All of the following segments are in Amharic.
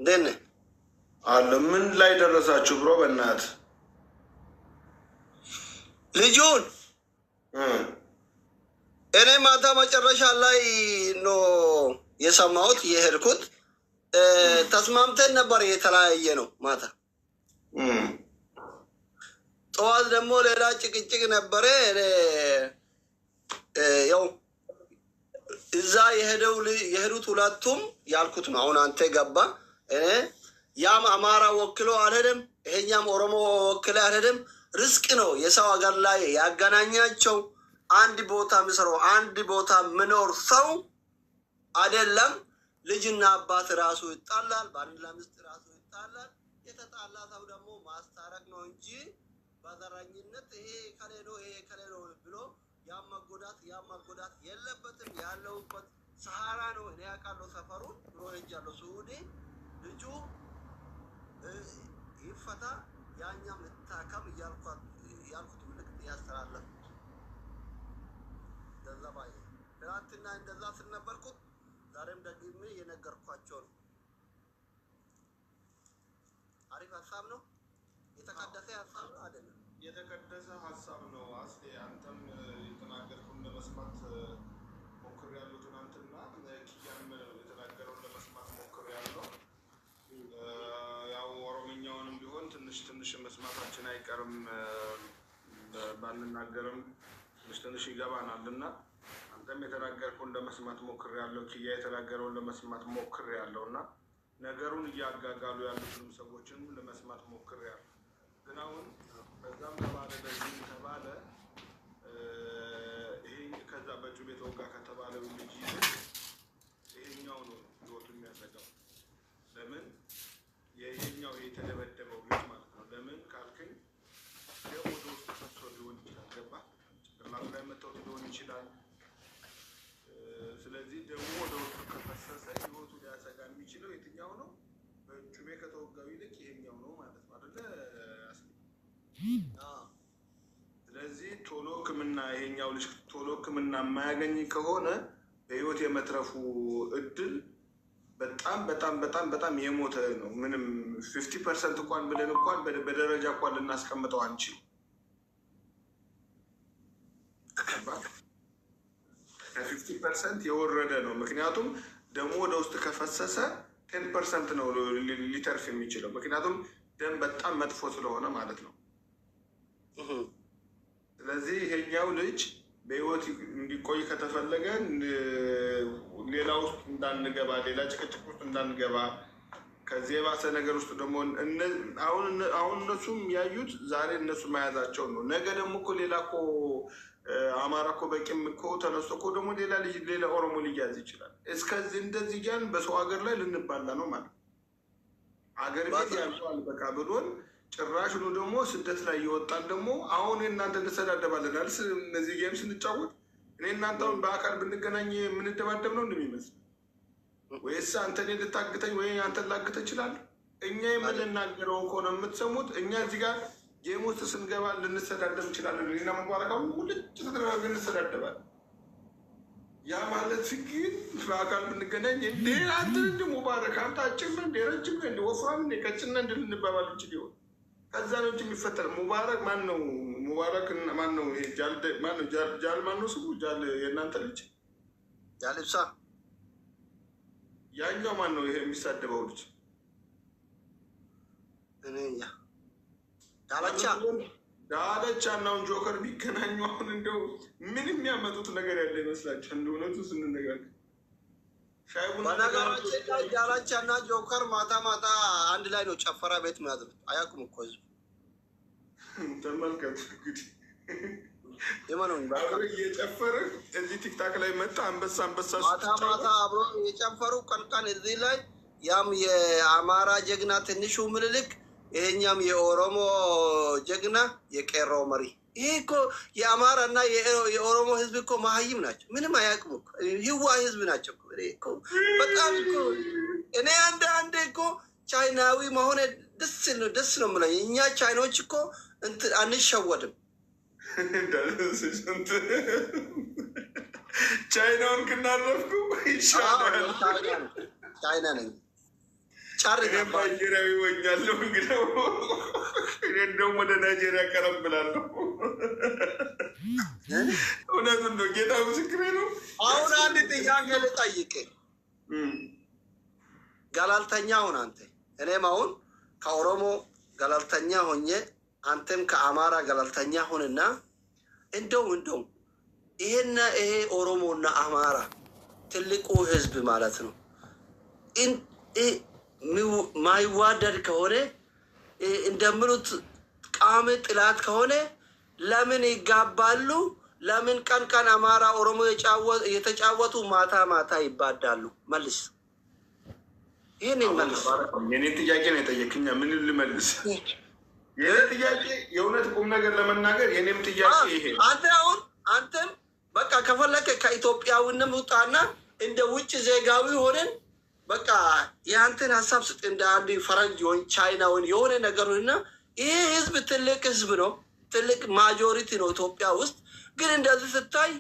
እንደነ አለ ምን ላይ ደረሳችሁ ብሮ? በእናት ልጁን እኔ ማታ መጨረሻ ላይ ነው የሰማሁት የሄድኩት። ተስማምተን ነበር፣ የተለያየ ነው ማታ። ጠዋት ደግሞ ሌላ ጭቅጭቅ ነበረ። ያው እዛ የሄዱት ሁለቱም ያልኩት ነው። አሁን አንተ ገባ። እኔ ያም አማራ ወክሎ አልሄድም፣ ይሄኛም ኦሮሞ ወክሎ አልሄድም። ርስቅ ነው የሰው ሀገር ላይ ያገናኛቸው። አንድ ቦታ ምሰረው አንድ ቦታ ምኖር ሰው አይደለም። ልጅና አባት ራሱ ይጣላል፣ ባልና ሚስት ራሱ ይጣላል። የተጣላ ሰው ደግሞ ማስታረቅ ነው እንጂ በዘረኝነት ይሄ ከሌሎ ይሄ ከሌሎ ብሎ ያማጎዳት የለበትም። ያለውበት ሰሃራ ነው። እኔ ያውቃለሁ ሰፈሩን። ድሮ ሄጃለሁ ሱዲ። ልጁ ይፈታ ያኛም ልታከም ያልኩት ምልክት ያስተላለፍኩት ገንዘብ አየ። ትናንትና እንደዛ ስልነበርኩት ዛሬም ደግሜ የነገርኳቸው ነው። አሪፍ ሀሳብ ነው። የተቀደሰ ሀሳብ ነው አይደለም? የተቀደሰ ሀሳብ ነው። አስቴ አንተም የተናገርከውን ለመስማት ሞክሬያለሁ። ትናንትና ኪያም የተናገረውን ለመስማት ሞክሬያለሁ። ያው ኦሮምኛውንም ቢሆን ትንሽ መስማታችን አይቀርም። ባንናገርም ትንሽ ይገባናል እና አንተም የተናገርከውን ለመስማት ሞክሬያለሁ። ኪያ የተናገረውን ለመስማት ሞክሬያለሁ እና ነገሩን እያጋጋሉ ያሉትንም ሰዎችን ለመስማት ሞክሬያለሁ። ግን አሁን በዛም ተባለ በዚህም ተባለ ይሄ ከዛ በጩቤ ተወጋ ከተባለው ልጅ ይሄኛው ነው ህይወቱ የሚያሰጋው። ለምን ይሄኛው የተደበደበው ልጅ ማለት ነው። ለምን ካልክኝ ደም ወደ ውስጥ ፈሶ ሊሆን ይችላል። ገባ? ጭንቅላቱ ላይ መተውት ሊሆን ይችላል። ስለዚህ ደግሞ ወደ ውስጥ ከፈሰሰ ህይወቱ ሊያሰጋ የሚችለው የትኛው ነው? በጩቤ ከተወጋው ይልቅ ይሄኛው ነው ማለት ነው አይደለ? ስለዚህ ቶሎ ሕክምና ይሄኛው ልጅ ቶሎ ሕክምና የማያገኝ ከሆነ በህይወት የመትረፉ እድል በጣም የሞተ ነው። ምንም 50% እንኳን ብለን እንኳን በደረጃ እንኳን ልናስቀምጠው አንችል። ከ50% የወረደ ነው። ምክንያቱም ደግሞ ወደ ውስጥ ከፈሰሰ 10% ነው ሊተርፍ የሚችለው። ምክንያቱም ደም በጣም መጥፎ ስለሆነ ማለት ነው። ስለዚህ ይሄኛው ልጅ በህይወት እንዲቆይ ከተፈለገ ሌላ ውስጥ እንዳንገባ፣ ሌላ ጭቅጭቅ ውስጥ እንዳንገባ፣ ከዚህ የባሰ ነገር ውስጥ ደግሞ አሁን እነሱም ያዩት ዛሬ እነሱ መያዛቸው ነው። ነገ ደግሞ እኮ ሌላ እኮ አማራ እኮ በቂም እኮ ተነስቶ እኮ ደግሞ ሌላ ልጅ ሌላ ኦሮሞ ሊያዝ ይችላል። እስከዚህ እንደዚህ እያን በሰው ሀገር ላይ ልንባላ ነው ማለት አገር ቤት ያልተዋል በቃ ብሎን ጭራሽ ነው ደግሞ ስደት ላይ እየወጣን ደግሞ አሁን እናንተ እንሰዳደባለን አይደል? እነዚህ ጌም ስንጫወት እኔ እናንተውን በአካል ብንገናኝ የምንደባደብ ነው እንደሚመስል፣ ወይስ አንተ እኔ ልታግተኝ ወይ አንተን ላግተ እችላለሁ? እኛ የምንናገረውን ከሆነ የምትሰሙት እኛ እዚህ ጋር ጌም ውስጥ ስንገባ ልንሰዳደብ እንችላለን። እኔና መባረቃ ሙልጭ ተደረገ እንሰዳደባለን። ያ ማለት ግን በአካል ብንገናኝ እንዴ አንተ እንደ ሙባረክ አንተ አጭር እንደ ረጅም እንደ ወፍራም እንደ ቀጭን እንደ ልንባባል እንችል ይሆን? ከዛ ነው እንጂ የሚፈጠር ሙባረክ ማን ነው? ሙባረክ ማን ነው? ይሄ ጃል ማን ነው? ጃል ማን ነው ስሙ? ጃል የእናንተ ልጅ ጃልብሳ። ያኛው ማን ነው? ይሄ የሚሳደበው ልጅ እኔ ያ ዳለቻ እና አሁን ጆከር ቢገናኙ አሁን እንደው ምን የሚያመጡት ነገር ያለ ይመስላችኋል? እንደሆነቱ ስንነጋገር በነገራችን ላይ ዳለቻ እና ጆከር ማታ አንድ ላይ ነው ጨፈራ ቤት የሚያድሩት። አያውቁም እኮ ህዝቡ። ተመልከቱ እንግዲህ የማነው እየጨፈረ እዚህ ቲክታክ ላይ መጣ አንበሳ ማታ አብሮ የጨፈሩ ቀን እዚህ ላይ ያም የአማራ ጀግና ትንሹ ምልልክ፣ ይሄኛም የኦሮሞ ጀግና የቄሮ መሪ። ይሄ እኮ የአማራ እና የኦሮሞ ህዝብ እኮ መሀይም ናቸው። ምንም አያውቅም እኮ ህዋ ህዝብ ናቸው እኮ በጣም እኮ። እኔ አንድ እኮ ቻይናዊ መሆን ደስ ነው የምለኝ። እኛ ቻይኖች እኮ አንሸወድም። ቻይናውን ክናረፍኩ ይሻላል። ቻይና ነኝ ናይጄሪያዊ ወኛለሁ እንግዲህ እኔ እንደውም ወደ ናይጄሪያ ቀረብ ብላለሁ። እውነቱን ነው፣ ጌታ ምስክሬ ነው። አሁን አንድ ጥያቄ ልጠይቅ። ገለልተኛ ሁን አንተ። እኔም አሁን ከኦሮሞ ገለልተኛ ሆኜ አንተም ከአማራ ገለልተኛ ሁንና እንደው ይሄና ይሄ ኦሮሞና አማራ ትልቁ ህዝብ ማለት ነው ማይዋደድ ከሆነ እንደምሉት ቃሜ ጥላት ከሆነ ለምን ይጋባሉ? ለምን ቀን ቀን አማራ ኦሮሞ የተጫወቱ ማታ ማታ ይባዳሉ? መልስ። ይህን መልስ። የኔ ጥያቄ ነው የጠየቅኛ። ምን ልመልስ? የኔ ጥያቄ የእውነት ቁም ነገር ለመናገር የኔም ጥያቄ ይሄ። አንተም በቃ ከፈለከ ከኢትዮጵያዊንም ውጣና እንደ ውጭ ዜጋዊ ሆነን በቃ የአንተን ሀሳብ ስጥ። እንደ አንድ ፈረንጅ ወይም ቻይናውን የሆነ ነገሩና ይሄ ህዝብ ትልቅ ህዝብ ነው፣ ትልቅ ማጆሪቲ ነው ኢትዮጵያ ውስጥ። ግን እንደዚህ ስታይ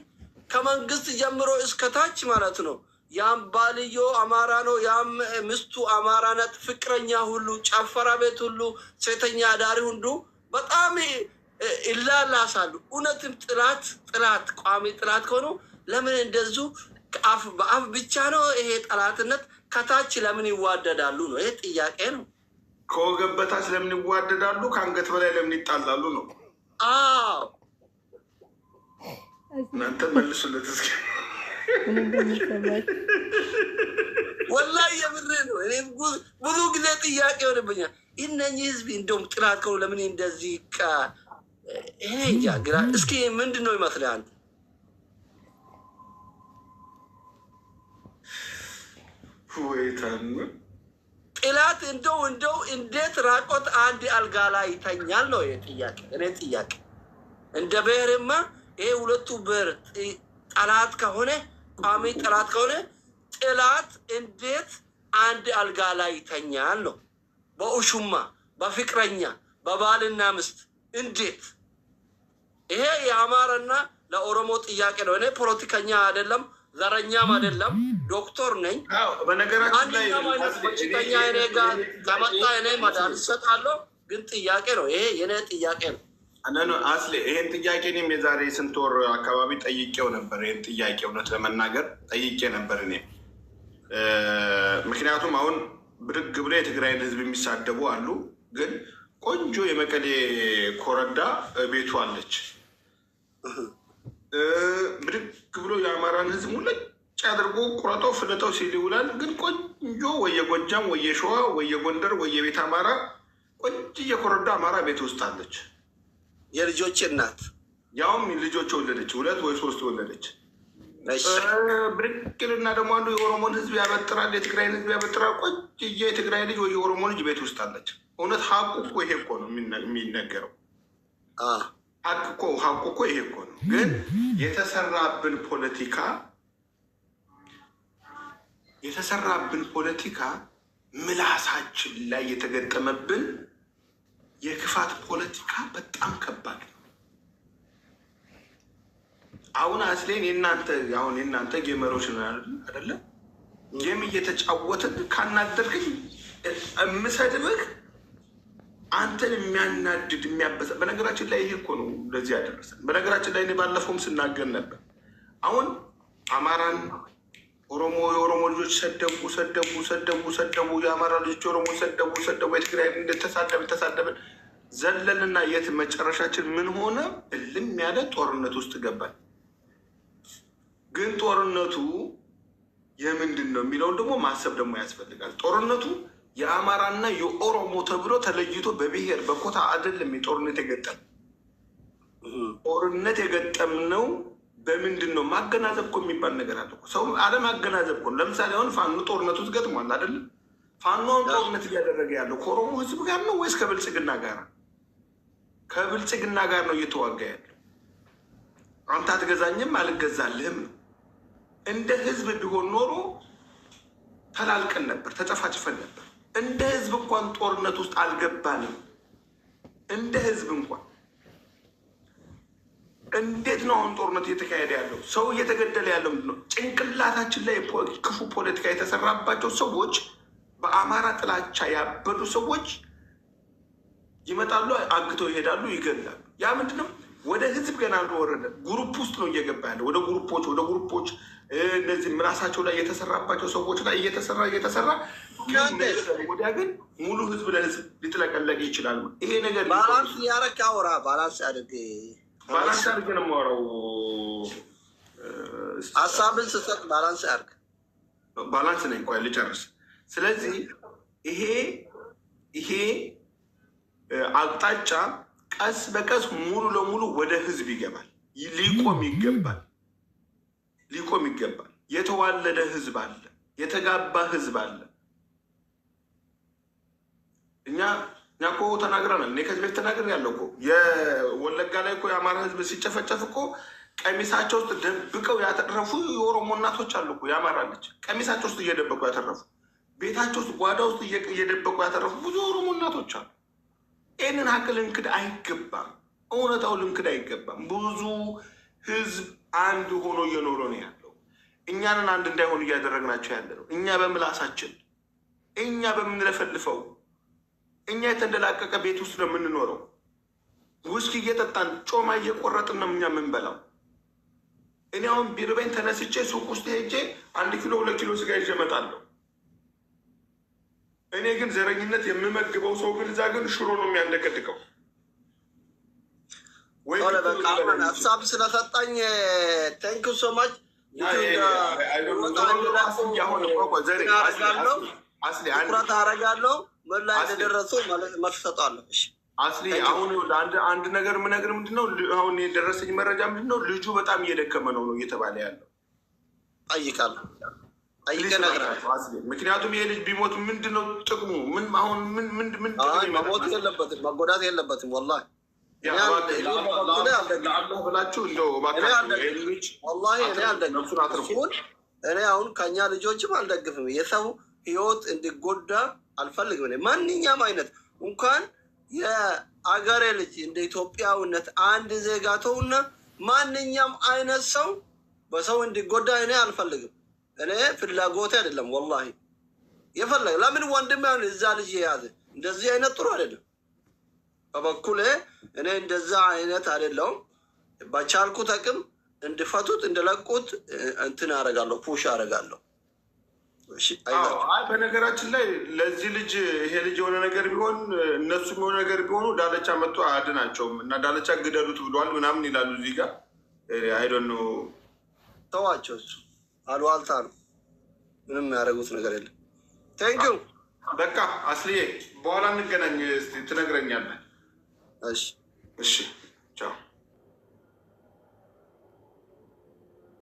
ከመንግስት ጀምሮ እስከታች ማለት ነው ያም ባልዮ አማራ ነው፣ ያም ምስቱ አማራ ናት፣ ፍቅረኛ ሁሉ ጨፈራ ቤት ሁሉ ሴተኛ አዳሪ ሁሉ በጣም ይላላሳሉ። እውነትም ጥላት ቋሚ ጥላት ከሆኑ ለምን እንደዙ በአፍ ብቻ ነው ይሄ ጠላትነት? ከታች ለምን ይዋደዳሉ ነው? ይሄ ጥያቄ ነው። ከወገብ በታች ለምን ይዋደዳሉ? ከአንገት በላይ ለምን ይጣላሉ ነው? አዎ እናንተ መልሱለት እስኪ። ወላሂ የምሬ ነው። እኔ ብዙ ጊዜ ጥያቄ ሆነብኛል። እነኚህ ህዝብ እንደውም ጥላት ከሆኑ ለምን እንደዚህ ይሄ እንጃ ግራ። እስኪ ምንድን ነው ይመስልሃል? ጥላት እንደው እንዴት ራቆት አንድ አልጋ ላይ ይተኛል ነው ጥያቄ። እኔ ጥያቄ እንደ ብሔርማ ይሄ ሁለቱ ብሔር ጠላት ከሆነ ቋሚ ጠላት ከሆነ ጥላት እንዴት አንድ አልጋ ላይ ይተኛል ነው? በኡሹማ በፍቅረኛ በባልና ምስት እንዴት? ይሄ የአማራና ለኦሮሞ ጥያቄ ነው። እኔ ፖለቲከኛ አይደለም፣ ዘረኛም አይደለም፣ ዶክተር ነኝ። በነገራችን ላይ ፖለቲከኛ እኔ ጋር ከመጣ እኔ መድኃኒት እሰጣለሁ። ግን ጥያቄ ነው ይሄ የኔ ጥያቄ ነው። አስሌ ይሄን ጥያቄ እኔም የዛሬ ስንት ወር አካባቢ ጠይቄው ነበር። ይህን ጥያቄ እውነት ለመናገር ጠይቄ ነበር እኔ። ምክንያቱም አሁን ብድግ ብሎ የትግራይን ህዝብ የሚሳደቡ አሉ። ግን ቆንጆ የመቀሌ ኮረዳ ቤቱ አለች። ብድግ ብሎ የአማራን ህዝብ ሙልጭ አድርጎ ቁረጠው ፍለጠው ሲል ይውላል። ግን ቆንጆ ወየጎጃም፣ ወየሸዋ፣ ወየጎንደር፣ ወየቤት አማራ ቆንጆ የኮረዳ አማራ ቤት ውስጥ አለች። የልጆች እናት ያውም ልጆች ወለደች፣ 2 ወይ 3 ወለደች። ብድግልና ደግሞ አንዱ የኦሮሞን ህዝብ ያበጥራል፣ የትግራይን ህዝብ ያበጥራል። ቆንጆ የትግራይ ልጅ ወይ የኦሮሞ ልጅ ቤት ውስጥ አለች። እውነት ሀቁ እኮ ይሄ እኮ ነው የሚነገረው። ሀቁ እኮ ይሄ እኮ ነው። ግን የተሰራብን ፖለቲካ ምላሳችን ላይ የተገጠመብን የክፋት ፖለቲካ በጣም ከባድ ነው። አሁን አስሌን የእናንተ ጌመሮች አይደለም ጌም እየተጫወትን ካናደርግኝ የምሰድብህ አንተን የሚያናድድ የሚያበዛ። በነገራችን ላይ ይሄ እኮ ነው እንደዚህ ያደረሰን። በነገራችን ላይ እኔ ባለፈውም ስናገር ነበር። አሁን አማራን የኦሮሞ ልጆች ሰደቡ፣ የአማራ ልጆች ኦሮሞ ሰደቡ፣ የትግራይ ተሳደብን ዘለልና የት መጨረሻችን ምን ሆነ? እልም ያለ ጦርነት ውስጥ ገባል። ግን ጦርነቱ የምንድን ነው የሚለውን ደግሞ ማሰብ ደግሞ ያስፈልጋል። ጦርነቱ የአማራና የኦሮሞ ተብሎ ተለይቶ በብሔር በኮታ አይደለም። ጦርነት የገጠምነው በምንድን ነው? ማገናዘብ እኮ የሚባል ነገር አለ። ሰው አለማገናዘብ እኮ። ለምሳሌ አሁን ፋኖ ጦርነት ውስጥ ገጥሟል አይደለም? ፋኖን ጦርነት እያደረገ ያለው ከኦሮሞ ህዝብ ጋር ነው ወይስ ከብልጽግና ጋር? ከብልጽግና ጋር ነው እየተዋጋ ያለው። አንተ አትገዛኝም አልገዛልህም ነው። እንደ ህዝብ ቢሆን ኖሮ ተላልቀን ነበር፣ ተጨፋጭፈን ነበር። እንደ ህዝብ እንኳን ጦርነት ውስጥ አልገባንም። እንደ ህዝብ እንኳን እንዴት ነው አሁን ጦርነት እየተካሄደ ያለው? ሰው እየተገደለ ያለው ምንድን ነው? ጭንቅላታችን ላይ ክፉ ፖለቲካ የተሰራባቸው ሰዎች በአማራ ጥላቻ ያበዱ ሰዎች ይመጣሉ፣ አግተው ይሄዳሉ፣ ይገላሉ። ያ ምንድነው? ወደ ህዝብ ገና እንደወረደ ግሩፕ ውስጥ ነው እየገባ ያለ። ወደ ግሩፖች እነዚህ ራሳቸው ላይ የተሰራባቸው ሰዎች ላይ እየተሰራ ወዲያ ግን ሙሉ ህዝብ ለህዝብ ሊጥለቀለቅ ይችላል። ይሄ ነገር ባላንስ ያረክ አውራ ባላንስ አድርግ ነው የማወራው። ሀሳብን ስሰጥ ባላንስ አድርግ። ባላንስ ነኝ። ቆይ ልጨርስ። ስለዚህ ይሄ አቅጣጫ ቀስ በቀስ ሙሉ ለሙሉ ወደ ህዝብ ይገባል። ሊቆም ይገባል። የተዋለደ ህዝብ አለ፣ የተጋባ ህዝብ አለ። እኛ እኮ ተናግረናል። እኔ ከዚህ በፊት ተናግሬያለሁ እኮ የወለጋ ላይ እኮ የአማራ ህዝብ ሲጨፈጨፍ እኮ ቀሚሳቸው ውስጥ ደብቀው ያተረፉ የኦሮሞ እናቶች አሉ እኮ። የአማራ ልጅ ቀሚሳቸው ውስጥ እየደበቁ ያተረፉ፣ ቤታቸው ውስጥ ጓዳ ውስጥ እየደበቁ ያተረፉ ብዙ ኦሮሞ እናቶች አሉ። ይህንን ሀቅ ልንክድ አይገባም። እውነታው ልንክድ አይገባም። ብዙ ህዝብ አንድ ሆኖ እየኖረ ነው ያለው። እኛንን አንድ እንዳይሆን እያደረግናቸው ያለ ነው። እኛ በምላሳችን፣ እኛ በምንለፈልፈው፣ እኛ የተንደላቀቀ ቤት ውስጥ ነው የምንኖረው። ውስኪ እየጠጣን ጮማ እየቆረጥን ነው እኛ የምንበላው። እኔ አሁን ቢርበኝ ተነስቼ ሱቅ ውስጥ ሄጄ 1 ኪሎ 2 ኪሎ ስጋ ይዤ እመጣለሁ። እኔ ግን ዘረኝነት የምመግበው ሰው ግን እዛ ግን ሽሮ ነው የሚያንደቀድቀው። ሀሳብ ስለሰጣኝ ቴንክ ዩ ሶ ማች። ትኩረት አደርጋለሁ። ምን ላይ እንደደረሱ መልስ እሰጣለሁ። አስሊ አሁን አንድ ነገር የምነግርህ ምንድነው፣ አሁን የደረሰኝ መረጃ ምንድነው፣ ልጁ በጣም እየደከመ ነው እየተባለ ያለው። ጠይቃለሁ። ምክንያቱም ይሄ ልጅ ቢሞት ምንድነው ጥቅሙ? መሞት የለበትም፣ መጎዳት የለበትም። ወላሂ ብላችሁ እንደው እኔ አሁን ከኛ ልጆችም አልደግፍም። የሰው ህይወት እንዲጎዳ አልፈልግም። ማንኛውም አይነት እንኳን የአገሬ ልጅ እንደ ኢትዮጵያዊነት አንድ ዜጋ ተውና ማንኛውም አይነት ሰው በሰው እንዲጎዳ እኔ አልፈልግም። እኔ ፍላጎቴ አይደለም። ወላሂ የፈለገ ለምን ወንድም ያሁን እዛ ልጅ የያዘ እንደዚህ አይነት ጥሩ አይደለም። በበኩሌ እኔ እንደዛ አይነት አይደለውም። በቻልኩት አቅም እንድፈቱት እንድለቁት እንትን አደርጋለሁ፣ ፑሽ አደርጋለሁ። በነገራችን ላይ ለዚህ ልጅ ይሄ ልጅ የሆነ ነገር ቢሆን እነሱም የሆነ ነገር ቢሆኑ ዳለቻ መጥቶ አያድናቸውም እና ዳለቻ ግደሉት ብለዋል ምናምን ይላሉ እዚህ ጋር። አይዶን ነው ተዋቸው። እሱ አሉባልታ ነው። ምንም ያደረጉት ነገር የለም። ቴንኪው። በቃ አስልዬ በኋላ እንገናኝ። ትነግረኛለህ። እሺ፣ እሺ፣ ቻው።